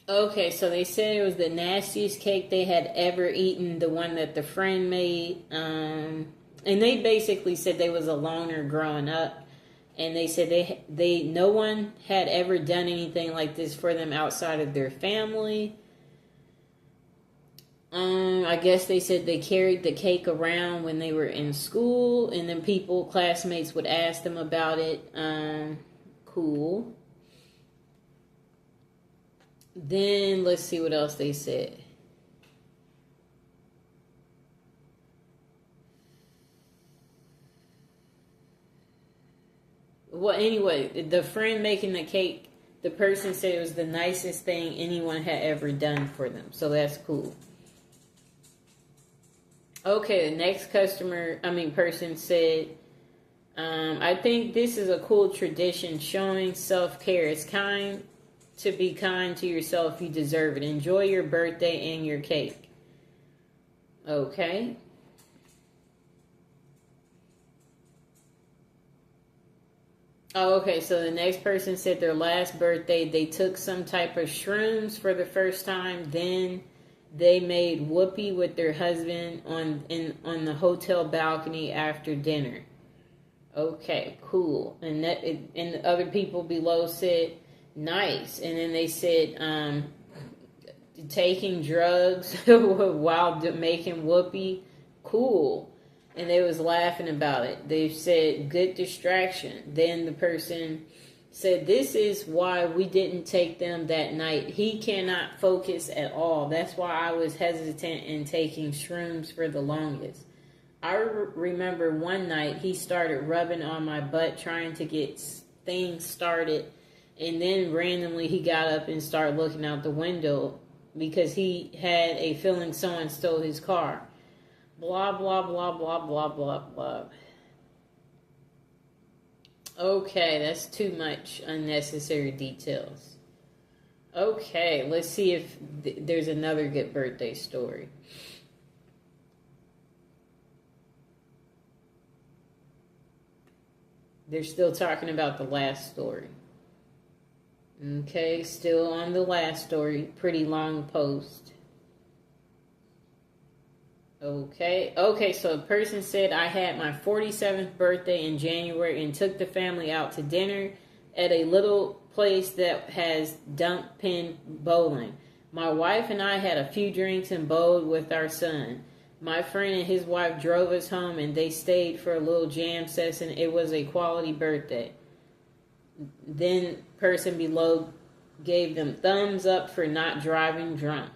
Okay, so they said it was the nastiest cake they had ever eaten, the one that the friend made. And they basically said they was a loner growing up, and they said they no one had ever done anything like this for them outside of their family. I guess they said they carried the cake around when they were in school, and then classmates would ask them about it. Cool. Then let's see what else they said. Well, anyway, the friend making the cake, the person said it was the nicest thing anyone had ever done for them. So that's cool. Okay, the next person said, I think this is a cool tradition showing self care. It's kind to be kind to yourself. You deserve it. Enjoy your birthday and your cake. Okay. Oh, okay. So the next person said their last birthday, they took some type of shrooms for the first time. Then they made whoopee with their husband on the hotel balcony after dinner. Okay, cool. And the other people below said nice. And then they said taking drugs while making whoopee, cool. And they was laughing about it. They said good distraction. Then the person said this is why we didn't take them that night. He cannot focus at all. That's why I was hesitant in taking shrooms for the longest. I remember one night he started rubbing on my butt trying to get things started, and then randomly he got up and started looking out the window because he had a feeling someone stole his car. Blah, blah, blah, blah, blah, blah, blah. Okay, that's too much unnecessary details. Okay, let's see if there's another good birthday story. They're still talking about the last story. Okay, still on the last story. Pretty long post. Okay, so a person said I had my 47th birthday in January and took the family out to dinner at a little place that has dump pin bowling. My wife and I had a few drinks and bowled with our son. My friend and his wife drove us home and they stayed for a little jam session. It was a quality birthday. Then person below gave them thumbs up for not driving drunk.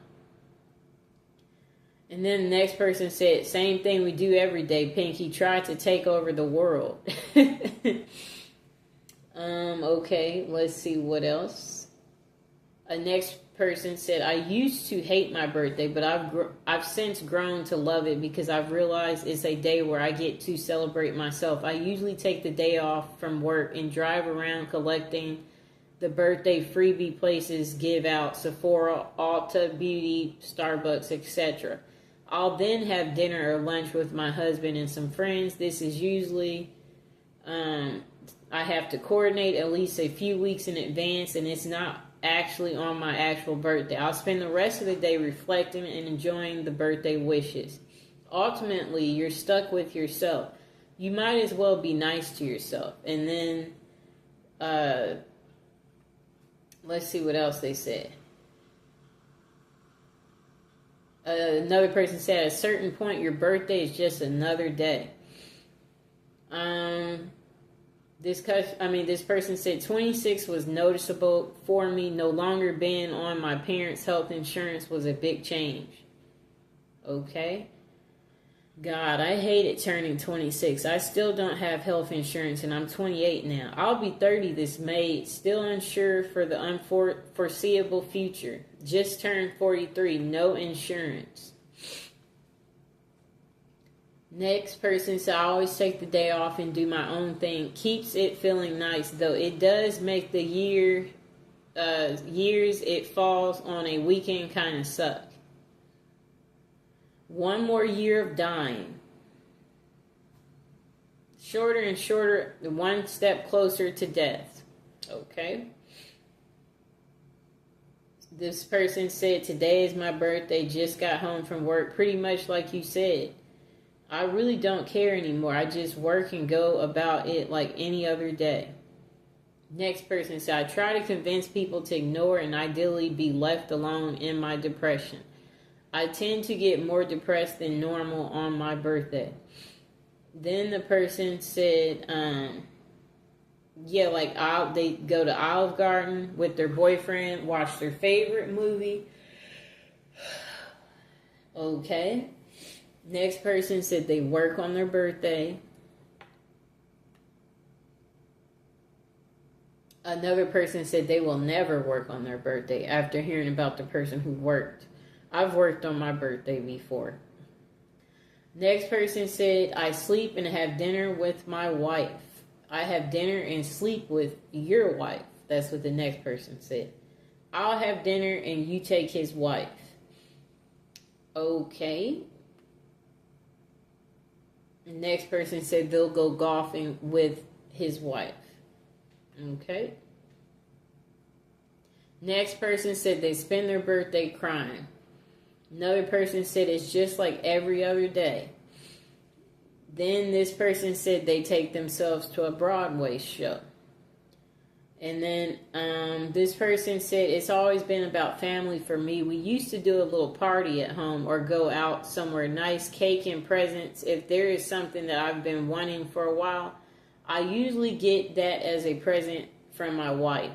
And then the next person said, same thing we do every day, Pinky. Tried to take over the world. Okay, let's see what else. A next person said, I used to hate my birthday, but I've since grown to love it because I've realized it's a day where I get to celebrate myself. I usually take the day off from work and drive around collecting the birthday freebie places give out, Sephora, Ulta Beauty, Starbucks, etc. I'll then have dinner or lunch with my husband and some friends. This is usually, I have to coordinate at least a few weeks in advance, and it's not actually on my actual birthday. I'll spend the rest of the day reflecting and enjoying the birthday wishes. Ultimately, you're stuck with yourself. You might as well be nice to yourself. And then, let's see what else they said. Another person said, at a certain point, your birthday is just another day. This person said 26 was noticeable for me. No longer being on my parents' health insurance was a big change. Okay. God, I hated turning 26. I still don't have health insurance and I'm 28 now. I'll be 30 this May, still unsure for the unforeseeable future. Just turned 43, no insurance. Next person said, I always take the day off and do my own thing. Keeps it feeling nice, though it does make the years it falls on a weekend kind of suck. One more year of dying. Shorter and shorter, one step closer to death. Okay. This person said, today is my birthday, just got home from work, pretty much like you said. I really don't care anymore. I just work and go about it like any other day. Next person said, I try to convince people to ignore and ideally be left alone in my depression. I tend to get more depressed than normal on my birthday. Then the person said, they go to Olive Garden with their boyfriend, watch their favorite movie. Okay. Next person said they work on their birthday. Another person said they will never work on their birthday after hearing about the person who worked. I've worked on my birthday before. Next person said, I sleep and have dinner with my wife. I have dinner and sleep with your wife. That's what the next person said. I'll have dinner and you take his wife. Okay. Next person said they'll go golfing with his wife. Okay. Next person said they spend their birthday crying. Another person said it's just like every other day. Then this person said they take themselves to a Broadway show. And then this person said it's always been about family for me. We used to do a little party at home or go out somewhere nice, cake and presents. If there is something that I've been wanting for a while, I usually get that as a present from my wife.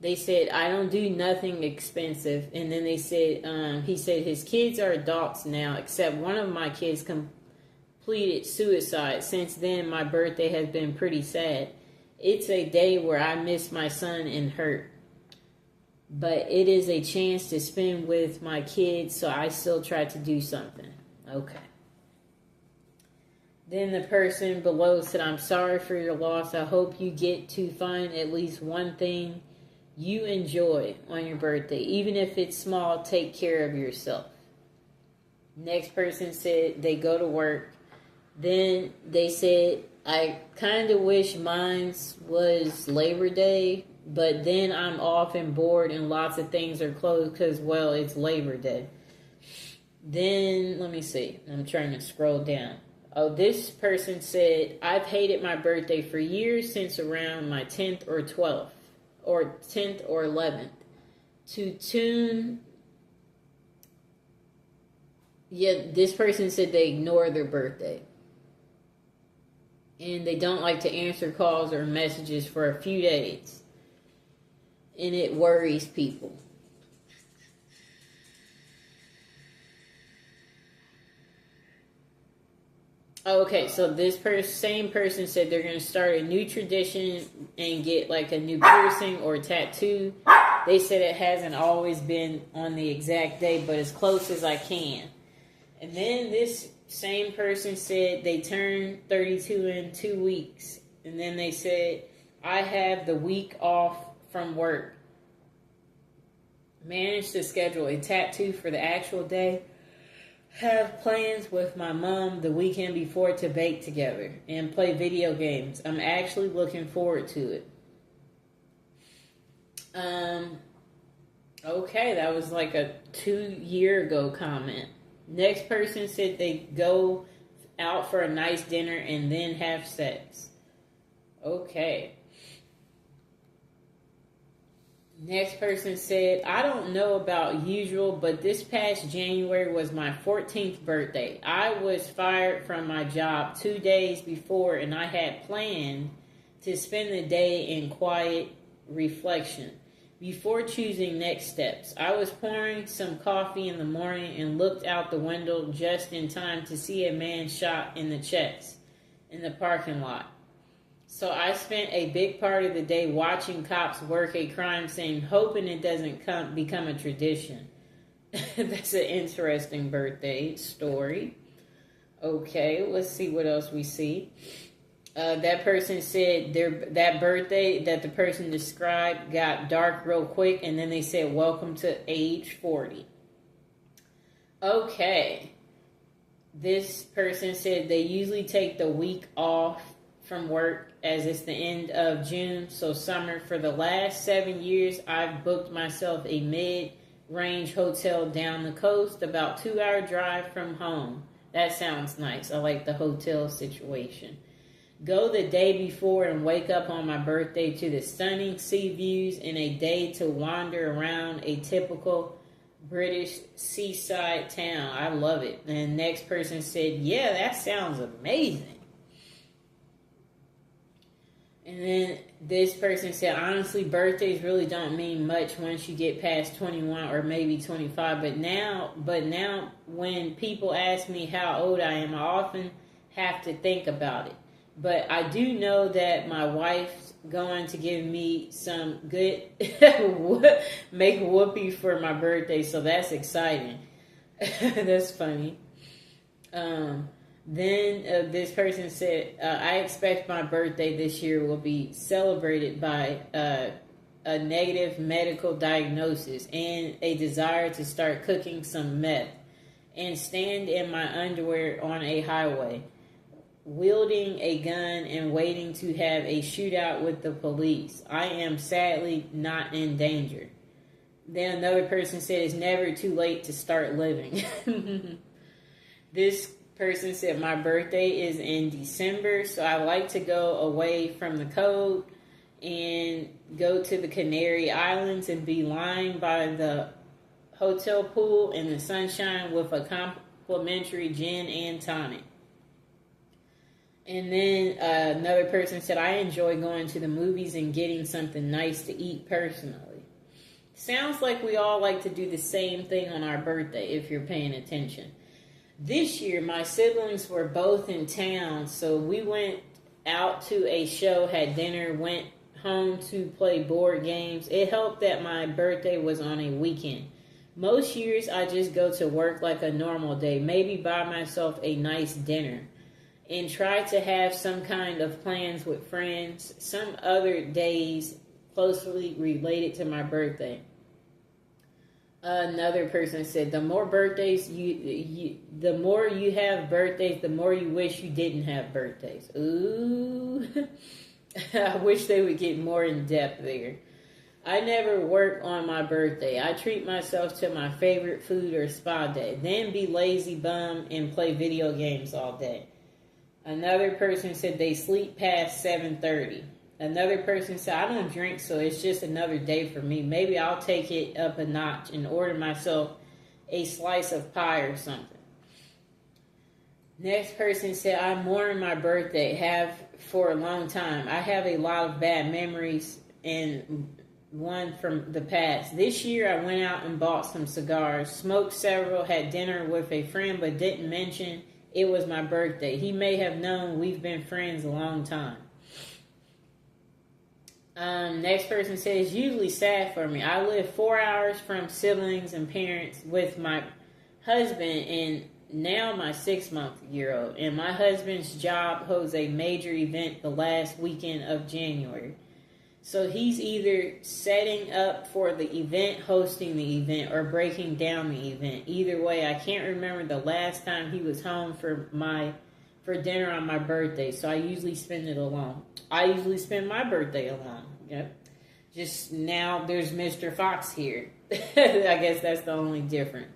They said, I don't do nothing expensive. And then they said, he said his kids are adults now, except one of my kids completed suicide. Since then, my birthday has been pretty sad. It's a day where I miss my son and hurt. But it is a chance to spend with my kids, so I still try to do something. Okay. Then the person below said, I'm sorry for your loss. I hope you get to find at least one thing you enjoy on your birthday. Even if it's small, take care of yourself. Next person said they go to work. Then they said, I kind of wish mine was Labor Day, but then I'm off and bored and lots of things are closed because, well, it's Labor Day. Then, let me see. I'm trying to scroll down. Oh, this person said, I've hated my birthday for years since around my 10th or 12th, or 10th or 11th. This person said they ignore their birthday. And they don't like to answer calls or messages for a few days. And it worries people. Okay, so this same person said they're going to start a new tradition and get like a new piercing or tattoo. They said it hasn't always been on the exact day, but as close as I can. And then this same person said they turned 32 in 2 weeks. And then they said, I have the week off from work. Managed to schedule a tattoo for the actual day. Have plans with my mom the weekend before to bake together and play video games. I'm actually looking forward to it. Okay, that was like a 2-year ago comment. Next person said they go out for a nice dinner and then have sex. Okay. Next person said, I don't know about usual, but this past January was my 14th birthday. I was fired from my job 2 days before, and I had planned to spend the day in quiet reflection before choosing next steps. I was pouring some coffee in the morning and looked out the window just in time to see a man shot in the chest in the parking lot. So I spent a big part of the day watching cops work a crime scene, hoping it doesn't become a tradition. That's an interesting birthday story. Okay, let's see what else we see. That person said that birthday that the person described got dark real quick, and then they said, welcome to age 40. Okay. This person said they usually take the week off from work as it's the end of June, so summer. For the last 7 years, I've booked myself a mid-range hotel down the coast, about 2 hour drive from home. That sounds nice. I like the hotel situation. Go the day before and wake up on my birthday to the stunning sea views and a day to wander around a typical British seaside town. I love it. And the next person said, yeah, that sounds amazing. And then this person said, honestly, birthdays really don't mean much once you get past 21 or maybe 25. But now when people ask me how old I am, I often have to think about it. But I do know that my wife's going to give me some good make whoopee for my birthday, so that's exciting. That's funny. Then this person said, I expect my birthday this year will be celebrated by a negative medical diagnosis and a desire to start cooking some meth and stand in my underwear on a highway, wielding a gun and waiting to have a shootout with the police. I am sadly not in danger. Then another person said, it's never too late to start living. This person said, my birthday is in December, so I like to go away from the cold and go to the Canary Islands and be lying by the hotel pool in the sunshine with a complimentary gin and tonic. And then another person said, I enjoy going to the movies and getting something nice to eat personally. Sounds like we all like to do the same thing on our birthday if you're paying attention. This year, my siblings were both in town, so we went out to a show, had dinner, went home to play board games. It helped that my birthday was on a weekend. Most years, I just go to work like a normal day, maybe buy myself a nice dinner, and try to have some kind of plans with friends some other days closely related to my birthday. Another person said, the more birthdays the more you have birthdays, the more you wish you didn't have birthdays. Ooh. I wish they would get more in depth there. I never work on my birthday. I treat myself to my favorite food or spa day, then be lazy bum and play video games all day. Another person said they sleep past 7:30. Another person said, I don't drink, so it's just another day for me. Maybe I'll take it up a notch and order myself a slice of pie or something. Next person said, I mourn my birthday, have for a long time. I have a lot of bad memories and one from the past. This year I went out and bought some cigars, smoked several, had dinner with a friend, but didn't mention it was my birthday. He may have known we've been friends a long time. Next person says, it's usually sad for me. I live 4 hours from siblings and parents with my husband and now my 6-month-old. And my husband's job holds a major event the last weekend of January. So he's either setting up for the event, hosting the event, or breaking down the event. Either way, I can't remember the last time he was home for dinner on my birthday, so I usually spend it alone. I usually spend my birthday alone. Yep. Just now there's Mr. Fox here. I guess that's the only difference.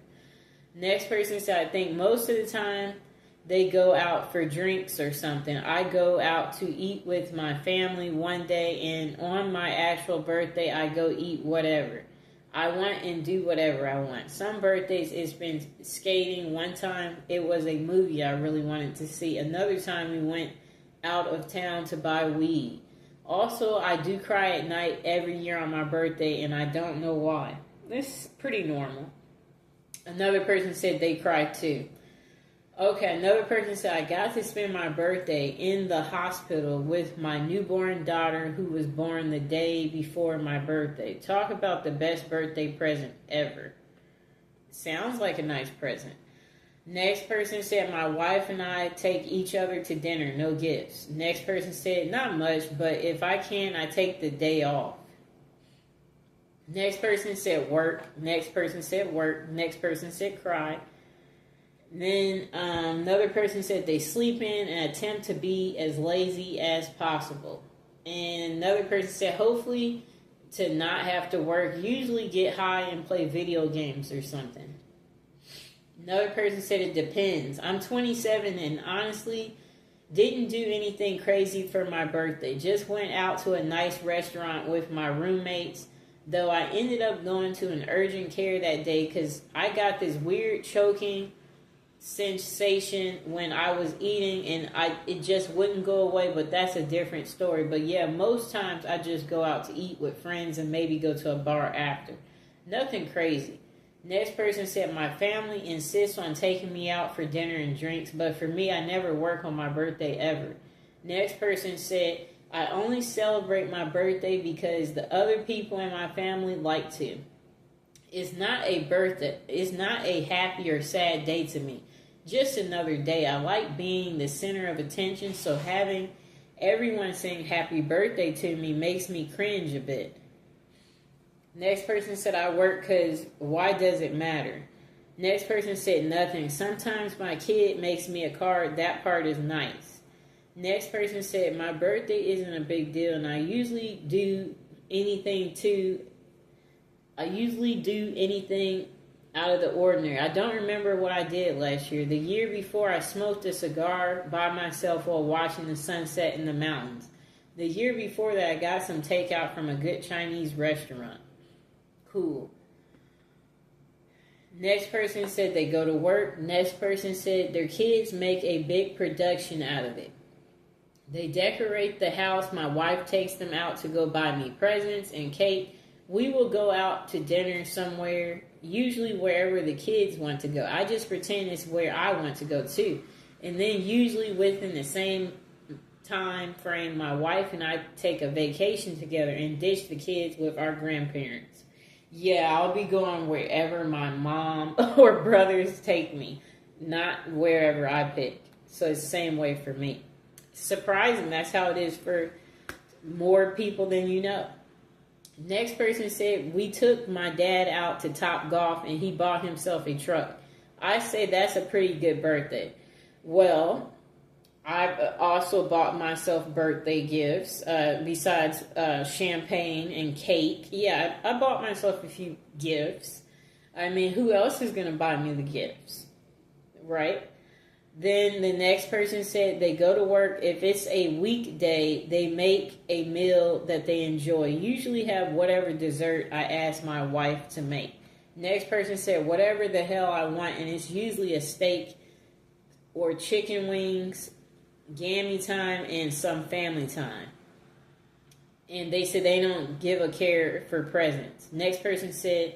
Next person said, I think most of the time they go out for drinks or something. I go out to eat with my family one day, and on my actual birthday, I go eat whatever I want and do whatever I want. Some birthdays it's been skating. One time it was a movie I really wanted to see. Another time we went out of town to buy weed. Also, I do cry at night every year on my birthday, and I don't know why. This is pretty normal. Another person said they cry too. Okay, another person said, I got to spend my birthday in the hospital with my newborn daughter who was born the day before my birthday. Talk about the best birthday present ever. Sounds like a nice present. Next person said, my wife and I take each other to dinner, no gifts. Next person said, not much, but if I can, I take the day off. Next person said work. Next person said work. Next person said cry. Then another person said they sleep in and attempt to be as lazy as possible. And another person said hopefully to not have to work, usually get high and play video games or something. Another person said it depends. I'm 27 and honestly didn't do anything crazy for my birthday. Just went out to a nice restaurant with my roommates. Though I ended up going to an urgent care that day because I got this weird choking sensation when I was eating and it just wouldn't go away, but that's a different story. But yeah, most times I just go out to eat with friends and maybe go to a bar after. Nothing crazy. Next person said my family insists on taking me out for dinner and drinks, but for me I never work on my birthday ever. Next person said I only celebrate my birthday because the other people in my family like to. It's not a birthday. It's not a happy or sad day to me. Just another day. I like being the center of attention, so having everyone saying happy birthday to me makes me cringe a bit. Next person said I work because why does it matter? Next person said nothing. Sometimes my kid makes me a card. That part is nice. Next person said my birthday isn't a big deal and I usually do anything out of the ordinary. I don't remember what I did last year. The year before, I smoked a cigar by myself while watching the sunset in the mountains. The year before that, I got some takeout from a good Chinese restaurant. Cool. Next person said they go to work. Next person said their kids make a big production out of it. They decorate the house. My wife takes them out to go buy me presents and cake. We will go out to dinner somewhere, usually wherever the kids want to go. I just pretend it's where I want to go too. And then usually within the same time frame, my wife and I take a vacation together and dish the kids with our grandparents. Yeah, I'll be going wherever my mom or brothers take me, not wherever I pick. So it's the same way for me. Surprising, that's how it is for more people than you know. Next person said, we took my dad out to Top Golf and he bought himself a truck. I say that's a pretty good birthday. Well, I've also bought myself birthday gifts besides champagne and cake. Yeah, I bought myself a few gifts. I mean, who else is going to buy me the gifts? Right? Then the next person said they go to work. If it's a weekday, they make a meal that they enjoy. Usually have whatever dessert I ask my wife to make. Next person said whatever the hell I want, and it's usually a steak or chicken wings, gammy time, and some family time. And they said they don't give a care for presents. Next person said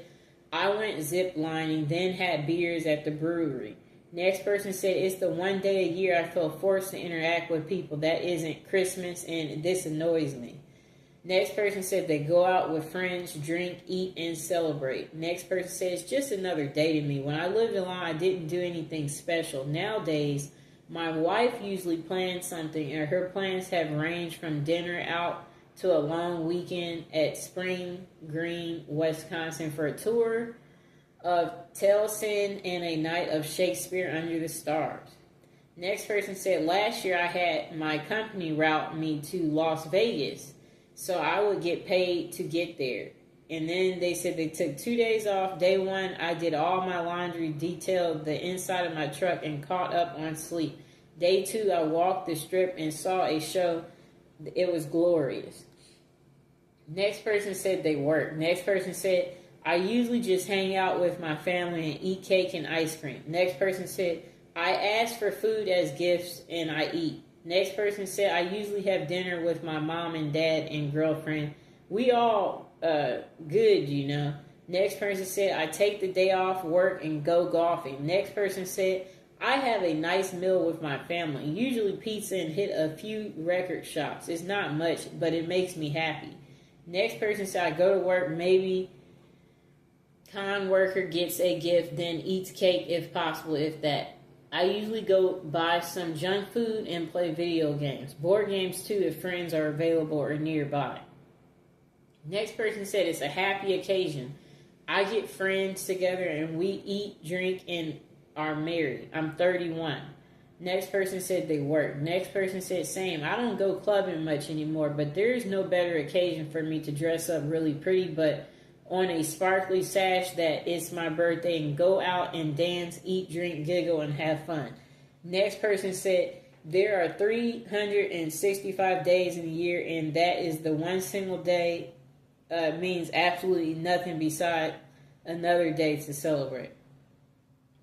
I went zip lining, then had beers at the brewery. Next person said, it's the one day a year I feel forced to interact with people. That isn't Christmas, and this annoys me. Next person said, they go out with friends, drink, eat, and celebrate. Next person said, it's just another day to me. When I lived alone, I didn't do anything special. Nowadays, my wife usually plans something, and her plans have ranged from dinner out to a long weekend at Spring Green, Wisconsin for a tour of Tellson and a night of Shakespeare under the stars. Next person said, last year I had my company route me to Las Vegas, so I would get paid to get there. And then they said they took 2 days off. Day one, I did all my laundry, detailed the inside of my truck, and caught up on sleep. Day two, I walked the strip and saw a show. It was glorious. Next person said they worked. Next person said, I usually just hang out with my family and eat cake and ice cream. Next person said, I ask for food as gifts and I eat. Next person said, I usually have dinner with my mom and dad and girlfriend. We all good, you know. Next person said, I take the day off work and go golfing. Next person said, I have a nice meal with my family. Usually pizza and hit a few record shops. It's not much, but it makes me happy. Next person said, I go to work, maybe con worker gets a gift, then eats cake if possible, if that. I usually go buy some junk food and play video games. Board games too if friends are available or nearby. Next person said it's a happy occasion. I get friends together and we eat, drink, and are married. I'm 31. Next person said they work. Next person said same. I don't go clubbing much anymore, but there is no better occasion for me to dress up really pretty, but on a sparkly sash that it's my birthday and go out and dance, eat, drink, giggle, and have fun. Next person said there are 365 days in a year, and that is the one single day means absolutely nothing beside another day to celebrate.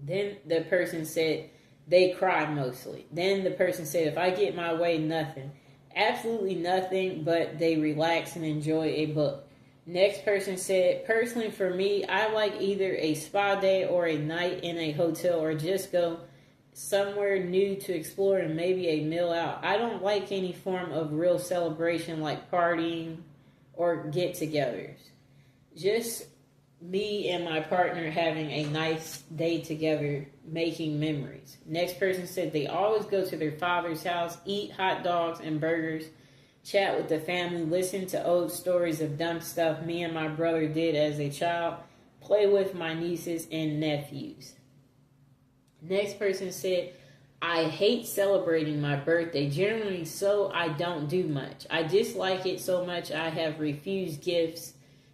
Then the person said they cry mostly. Then the person said, if I get my way, nothing. Absolutely nothing, but they relax and enjoy a book. Next person said, personally for me, I like either a spa day or a night in a hotel or just go somewhere new to explore and maybe a meal out. I don't like any form of real celebration like partying or get-togethers. Just me and my partner having a nice day together, making memories. Next person said they always go to their father's house, eat hot dogs and burgers, chat with the family, listen to old stories of dumb stuff me and my brother did as a child, play with my nieces and nephews. Next person said, I hate celebrating my birthday, generally so I don't do much. I dislike it so much I have refused gifts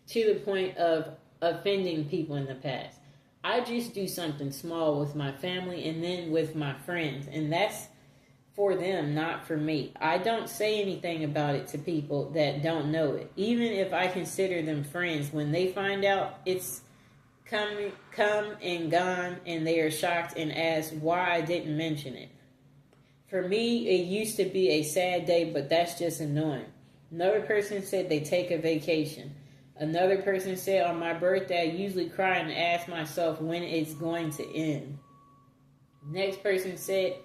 to the point of offending people in the past. I just do something small with my family and then with my friends, and that's for them, not for me. I don't say anything about it to people that don't know it. Even if I consider them friends, when they find out it's come and gone and they are shocked and ask why I didn't mention it. For me, it used to be a sad day, but that's just annoying. Another person said they take a vacation. Another person said on my birthday, I usually cry and ask myself when it's going to end. Next person said,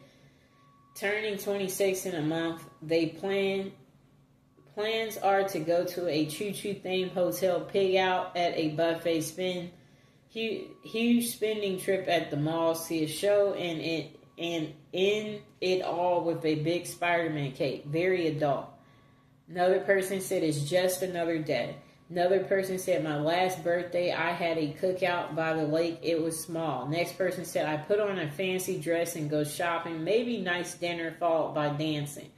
turning 26 in a month, plans are to go to a choo-choo themed hotel, pig out at a buffet, spend huge spending trip at the mall, see a show, and end it all with a big Spider-Man cake. Very adult. Another person said it's just another day. Another person said, my last birthday, I had a cookout by the lake. It was small. Next person said, I put on a fancy dress and go shopping. Maybe nice dinner followed by dancing.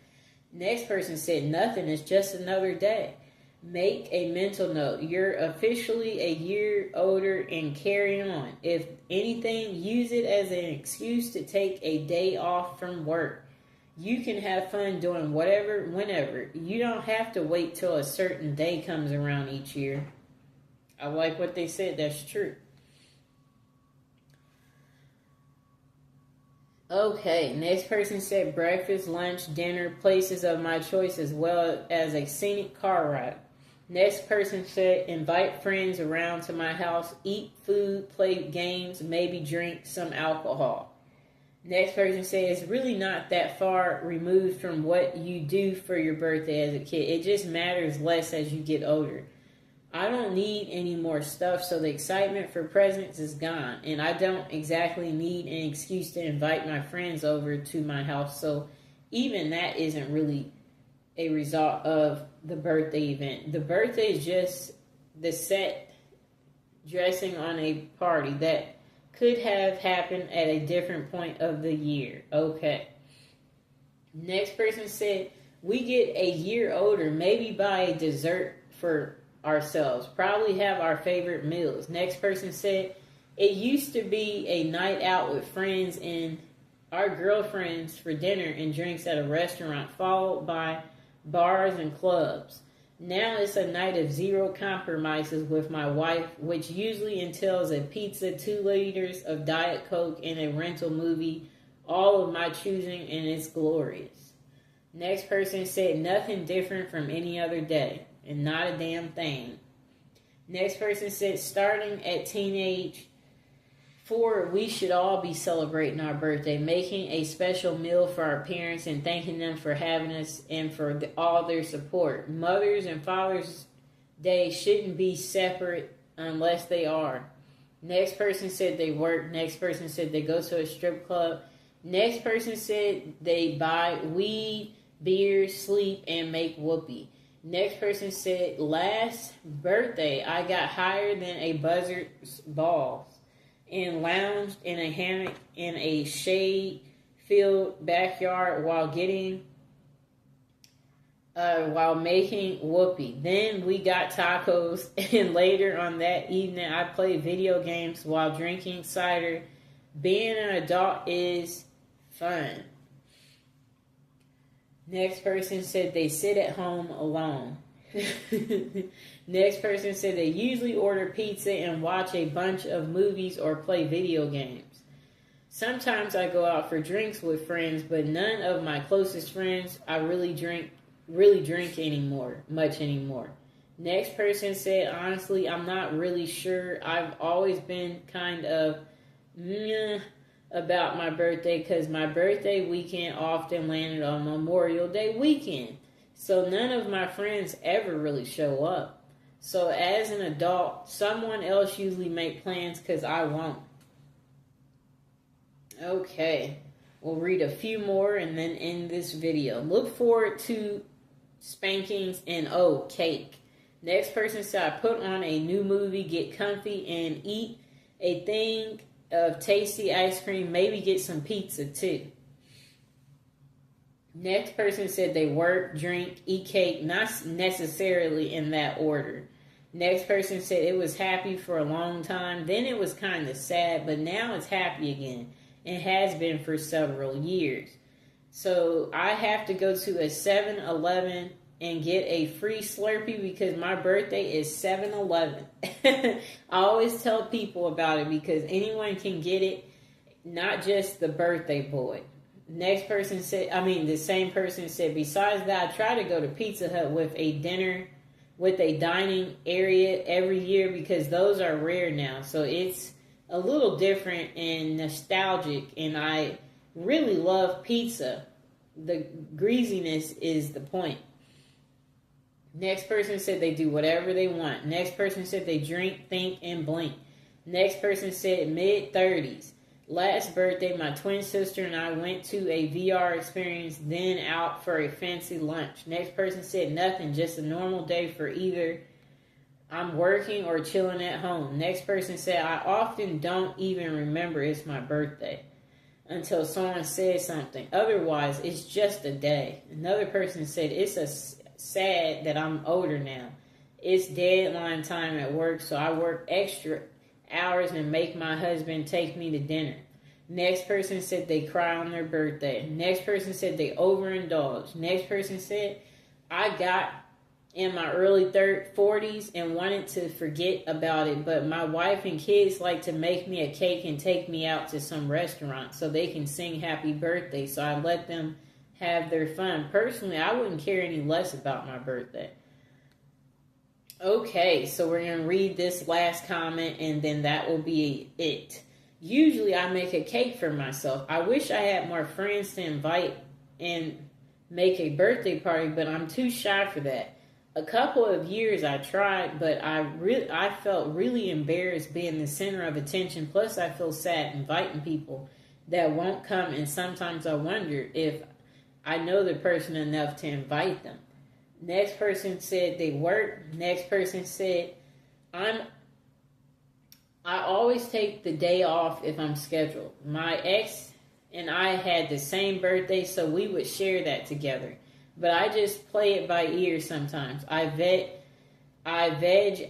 Next person said, nothing. It's just another day. Make a mental note. You're officially a year older and carry on. If anything, use it as an excuse to take a day off from work. You can have fun doing whatever, whenever. You don't have to wait till a certain day comes around each year. I like what they said. That's true. Okay, next person said breakfast, lunch, dinner, places of my choice, as well as a scenic car ride. Next person said invite friends around to my house, eat food, play games, maybe drink some alcohol. Next person says it's really not that far removed from what you do for your birthday as a kid. It just matters less as you get older. I don't need any more stuff, so the excitement for presents is gone. And I don't exactly need an excuse to invite my friends over to my house. So even that isn't really a result of the birthday event. The birthday is just the set dressing on a party that could have happened at a different point of the year. Okay. Next person said, we get a year older, maybe buy a dessert for ourselves. Probably have our favorite meals. Next person said, it used to be a night out with friends and our girlfriends for dinner and drinks at a restaurant, followed by bars and clubs. Now it's a night of zero compromises with my wife, which usually entails a pizza, 2 liters of Diet Coke, and a rental movie, all of my choosing, and it's glorious. Next person said nothing different from any other day, and not a damn thing. Next person said starting at teenage 4, we should all be celebrating our birthday, making a special meal for our parents and thanking them for having us and for all their support. Mother's and Father's Day shouldn't be separate unless they are. Next person said they work. Next person said they go to a strip club. Next person said they buy weed, beer, sleep, and make whoopee. Next person said last birthday I got higher than a buzzard's balls. and lounged in a hammock in a shade-filled backyard while making whoopee. Then we got tacos, and later on that evening, I played video games while drinking cider. Being an adult is fun. Next person said they sit at home alone. Next person said they usually order pizza and watch a bunch of movies or play video games. Sometimes I go out for drinks with friends, but none of my closest friends I really drink much anymore. Next person said, honestly, I'm not really sure. I've always been kind of meh about my birthday because my birthday weekend often landed on Memorial Day weekend. So none of my friends ever really show up. So as an adult, someone else usually make plans because I won't. Okay, we'll read a few more and then end this video. Look forward to spankings and cake. Next person said, I put on a new movie, get comfy, and eat a thing of tasty ice cream, maybe get some pizza too. Next person said they work, drink, eat cake, not necessarily in that order. Next person said it was happy for a long time, then it was kind of sad, but now it's happy again. It has been for several years. So I have to go to a 7-Eleven and get a free Slurpee because my birthday is 7-Eleven. I always tell people about it because anyone can get it, not just the birthday boy. The same person said, besides that, I try to go to Pizza Hut with a dining area every year because those are rare now. So it's a little different and nostalgic, and I really love pizza. The greasiness is the point. Next person said they do whatever they want. Next person said they drink, think, and blink. Next person said mid-30s. Last birthday, my twin sister and I went to a VR experience, then out for a fancy lunch. Next person said nothing, just a normal day for either I'm working or chilling at home. Next person said, I often don't even remember it's my birthday until someone says something. Otherwise, it's just a day. Another person said, it's sad that I'm older now. It's deadline time at work, so I work extra hours and make my husband take me to dinner. Next person said they cry on their birthday. Next person said they overindulge. Next person said, I got in my early 40s and wanted to forget about it, but my wife and kids like to make me a cake and take me out to some restaurant so they can sing happy birthday, so I let them have their fun. Personally, I wouldn't care any less about my birthday. Okay, so we're going to read this last comment and then that will be it. Usually I make a cake for myself. I wish I had more friends to invite and make a birthday party, but I'm too shy for that. A couple of years I tried, but I felt really embarrassed being the center of attention. Plus I feel sad inviting people that won't come, and sometimes I wonder if I know the person enough to invite them. Next person said they work. Next person said, I always take the day off if I'm scheduled. My ex and I had the same birthday, so we would share that together. But I just play it by ear sometimes. I veg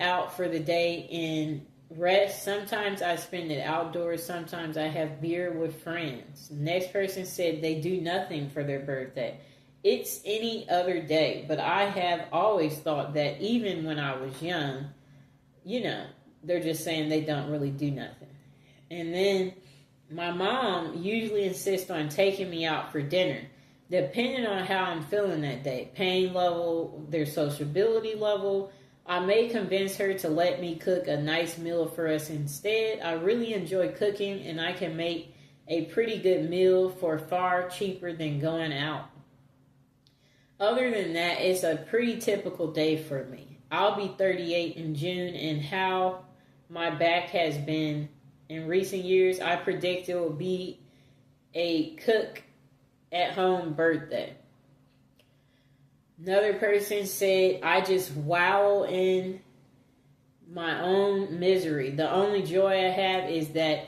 out for the day and rest. Sometimes I spend it outdoors. Sometimes I have beer with friends. Next person said they do nothing for their birthday. It's any other day, but I have always thought that even when I was young, they're just saying they don't really do nothing. And then my mom usually insists on taking me out for dinner, depending on how I'm feeling that day, pain level, their sociability level. I may convince her to let me cook a nice meal for us instead. I really enjoy cooking, and I can make a pretty good meal for far cheaper than going out. Other than that, it's a pretty typical day for me. I'll be 38 in June, and how my back has been in recent years, I predict it will be a cook-at-home birthday. Another person said, I just wallow in my own misery. The only joy I have is that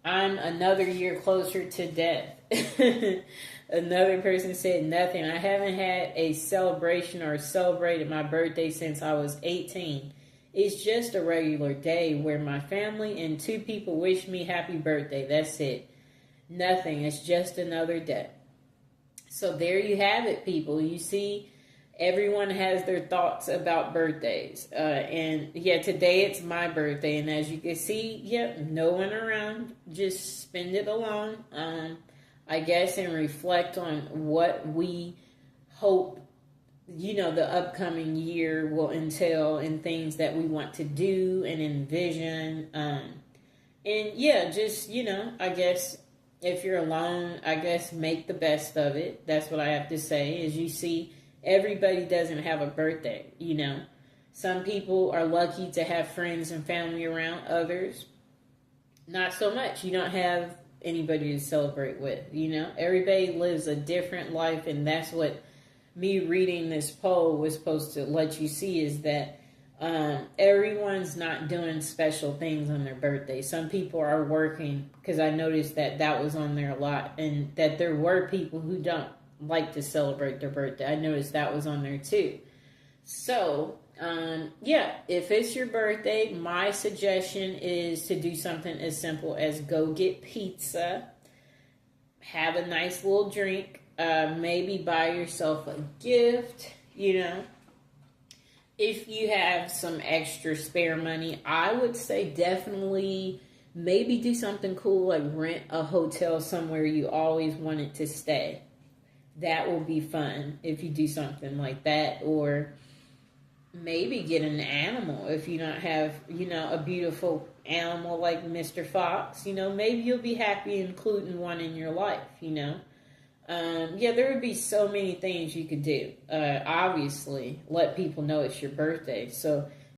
I'm another year closer to death. Another person said nothing. I haven't had a celebration or celebrated my birthday since I was 18. It's just a regular day where my family and 2 people wish me happy birthday. That's it. Nothing. It's just another day. So there you have it, people. You see, everyone has their thoughts about birthdays. And yeah, today it's my birthday. And as you can see, no one around. Just spend it alone. I guess, and reflect on what we hope, the upcoming year will entail and things that we want to do and envision. And yeah, just, I guess if you're alone, I guess make the best of it. That's what I have to say. As you see, everybody doesn't have a birthday, Some people are lucky to have friends and family around. Others, not so much. You don't have anybody to celebrate with, Everybody lives a different life, and that's what me reading this poll was supposed to let you see, is that everyone's not doing special things on their birthday. Some people are working, because I noticed that was on there a lot, and that there were people who don't like to celebrate their birthday. I noticed that was on there too. So if it's your birthday, my suggestion is to do something as simple as go get pizza, have a nice little drink, maybe buy yourself a gift, If you have some extra spare money, I would say definitely maybe do something cool, like rent a hotel somewhere you always wanted to stay. That will be fun if you do something like that. Or maybe get an animal if you don't have, a beautiful animal like Mr. Fox. Maybe you'll be happy including one in your life, there would be so many things you could do. Obviously, let people know it's your birthday. So